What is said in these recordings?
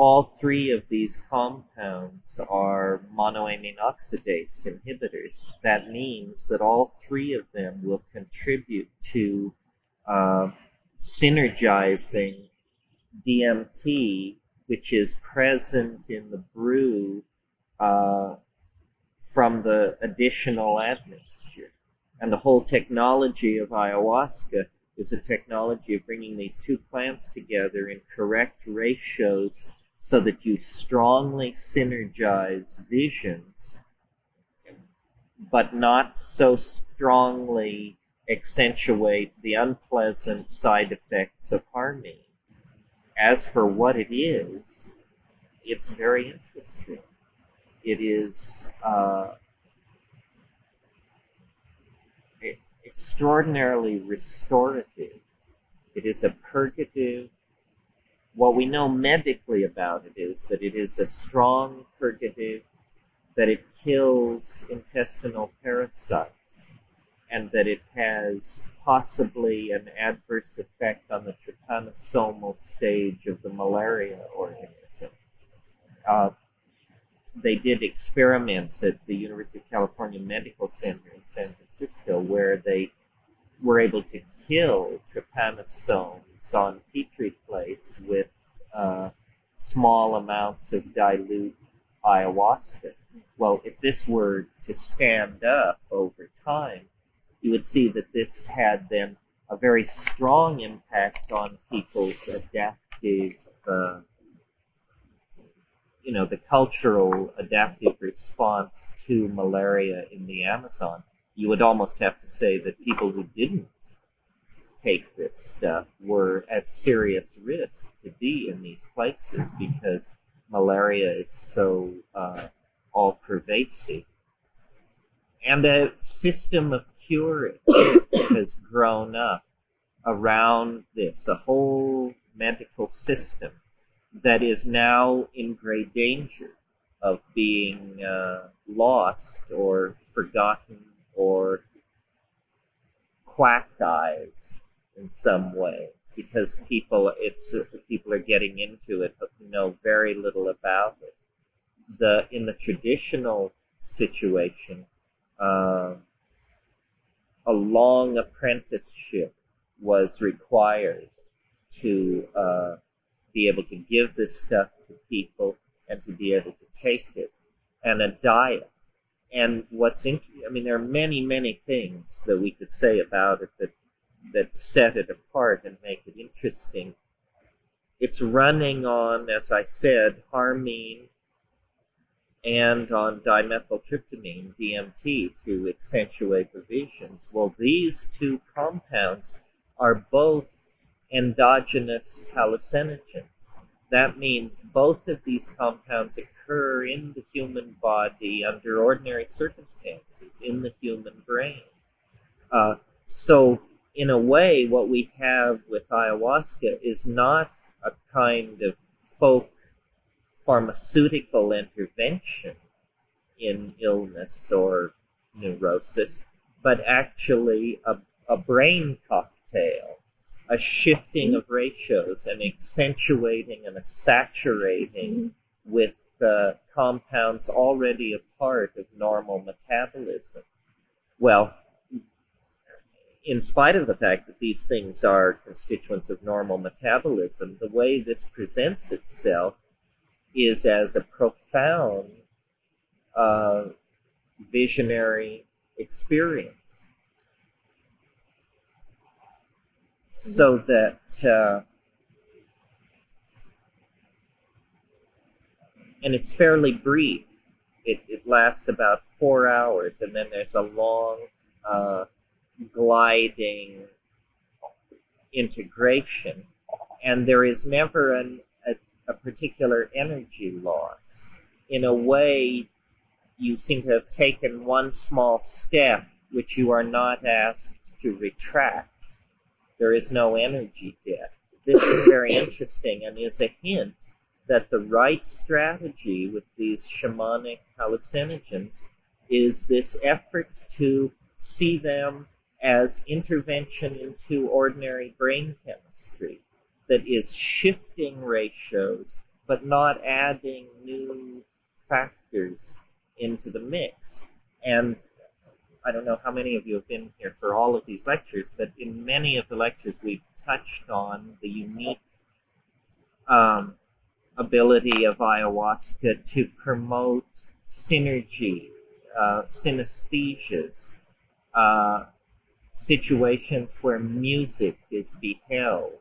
all three of these compounds are monoamine oxidase inhibitors. That means that all three of them will contribute to synergizing DMT, which is present in the brew from the additional admixture. And the whole technology of ayahuasca is a technology of bringing these two plants together in correct ratios so that you strongly synergize visions, but not so strongly accentuate the unpleasant side effects of harmine. As for what it is, it's very interesting. It is extraordinarily restorative. It is a purgative. What we know medically about it is that it is a strong purgative, that it kills intestinal parasites, and that it has possibly an adverse effect on the trypanosomal stage of the malaria organism. They did experiments at the University of California Medical Center in San Francisco where they were able to kill trypanosomes on Petri plates with small amounts of dilute ayahuasca. Well, if this were to stand up over time, you would see that this had then a very strong impact on people's adaptive the cultural adaptive response to malaria in the Amazon. You would almost have to say that people who didn't take this stuff were at serious risk to be in these places because malaria is so all-pervasive. And a system of curing has grown up around this, a whole medical system that is now in great danger of being lost or forgotten or quackized in some way because people are getting into it but know very little about it. In the traditional situation, a long apprenticeship was required to be able to give this stuff to people and to be able to take it, and a diet. And there are many, many things that we could say about it that set it apart and make it interesting. It's running on, as I said, harmine and on dimethyltryptamine, DMT, to accentuate the visions. Well, these two compounds are both endogenous hallucinogens. That means both of these compounds occur in the human body under ordinary circumstances, in the human brain. So, in a way, what we have with ayahuasca is not a kind of folk pharmaceutical intervention in illness or neurosis, but actually a brain cocktail, a shifting of ratios, and accentuating and a saturating with compounds already a part of normal metabolism. Well, in spite of the fact that these things are constituents of normal metabolism, the way this presents itself is as a profound visionary experience. So that, and it's fairly brief. It lasts about 4 hours, and then there's a long gliding integration, and there is never a particular energy loss. In a way, you seem to have taken one small step which you are not asked to retract. There is no energy debt. This is very interesting and is a hint that the right strategy with these shamanic hallucinogens is this effort to see them as intervention into ordinary brain chemistry that is shifting ratios but not adding new factors into the mix. And I don't know how many of you have been here for all of these lectures, but in many of the lectures we've touched on the unique ability of ayahuasca to promote synergy, synesthesias, situations where music is beheld,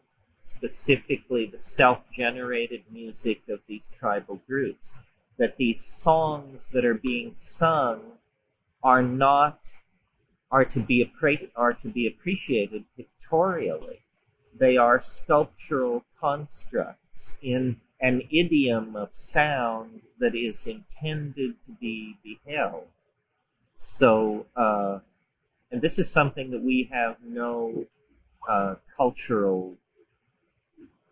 specifically the self-generated music of these tribal groups, that these songs that are being sung are to be appreciated pictorially. They are sculptural constructs in an idiom of sound that is intended to be beheld. So, and this is something that we have no cultural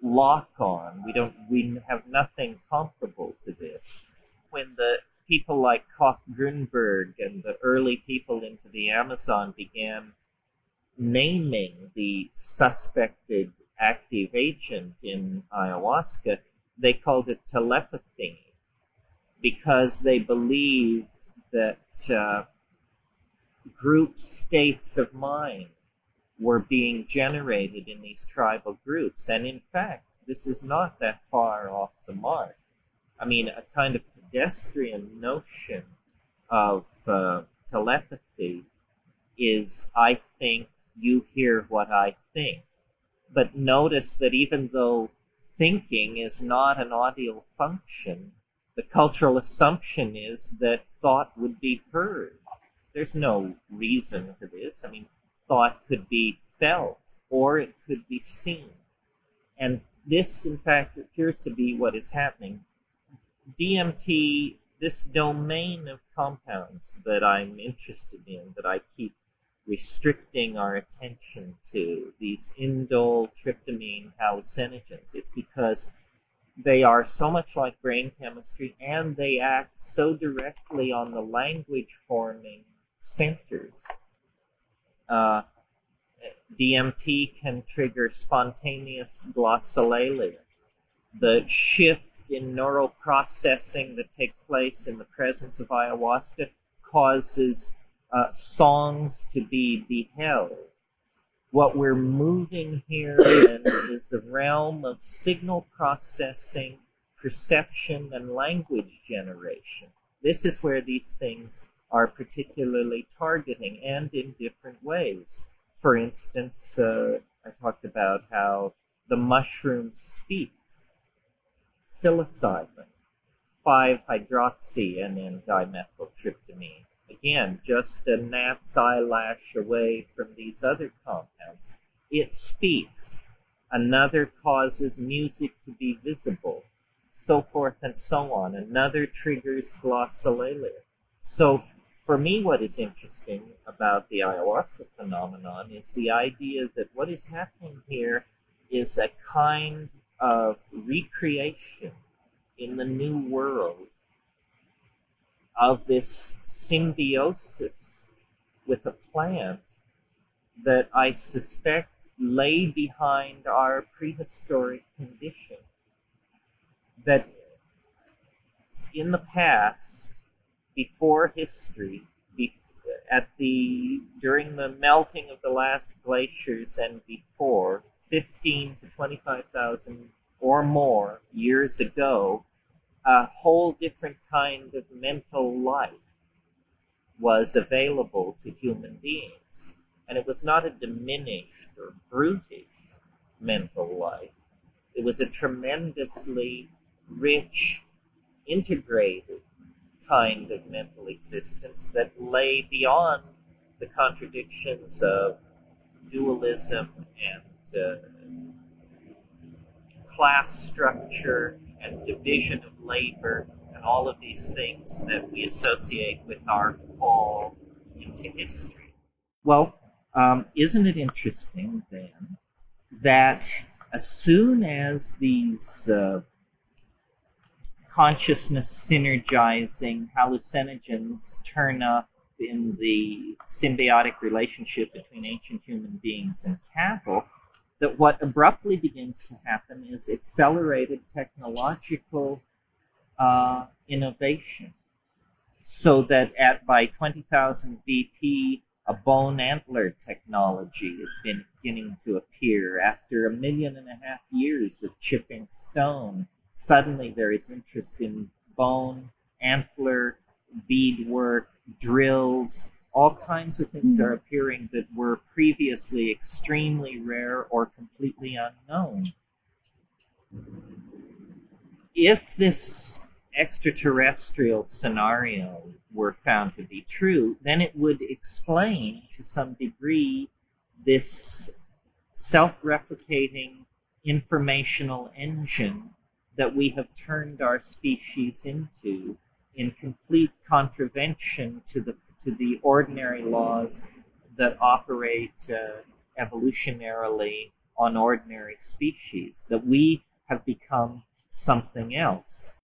lock on. We have nothing comparable to this. When the people like Koch Grünberg and the early people into the Amazon began naming the suspected active agent in ayahuasca, they called it telepathy, because they believed that group states of mind were being generated in these tribal groups. And in fact, this is not that far off the mark. I mean, a kind of pedestrian notion of telepathy is, I think, you hear what I think. But notice that even though thinking is not an audial function, the cultural assumption is that thought would be heard. There's no reason for this. I mean, thought could be felt, or it could be seen. And this, in fact, appears to be what is happening. DMT, this domain of compounds that I'm interested in, that I keep restricting our attention to, these indole tryptamine hallucinogens, it's because they are so much like brain chemistry, and they act so directly on the language-forming centers. DMT can trigger spontaneous glossolalia, the shift in neural processing that takes place in the presence of ayahuasca causes songs to be beheld. What we're moving here in is the realm of signal processing, perception, and language generation. This is where these things are particularly targeting, and in different ways. For instance, I talked about how the mushroom speaks. Psilocybin, 5-hydroxy-N,N-dimethyltryptamine. Again, just a gnat's eyelash away from these other compounds. It speaks. Another causes music to be visible, so forth and so on. Another triggers glossolalia. So, for me, what is interesting about the ayahuasca phenomenon is the idea that what is happening here is a kind of recreation in the new world of this symbiosis with a plant that I suspect lay behind our prehistoric condition. That in the past, before history, during the melting of the last glaciers and before, 15 to 25,000 or more years ago, a whole different kind of mental life was available to human beings. And it was not a diminished or brutish mental life. It was a tremendously rich, integrated kind of mental existence that lay beyond the contradictions of dualism and class structure and division of labor and all of these things that we associate with our fall into history. Well, isn't it interesting then that as soon as these consciousness synergizing hallucinogens turn up in the symbiotic relationship between ancient human beings and cattle, that what abruptly begins to happen is accelerated technological innovation, so that by 20,000 BP, a bone antler technology has been beginning to appear. After 1.5 million years of chipping stone, suddenly there is interest in bone, antler, beadwork, drills. All kinds of things are appearing that were previously extremely rare or completely unknown. If this extraterrestrial scenario were found to be true, then it would explain to some degree this self-replicating informational engine that we have turned our species into, in complete contravention to the ordinary laws that operate evolutionarily on ordinary species, that we have become something else.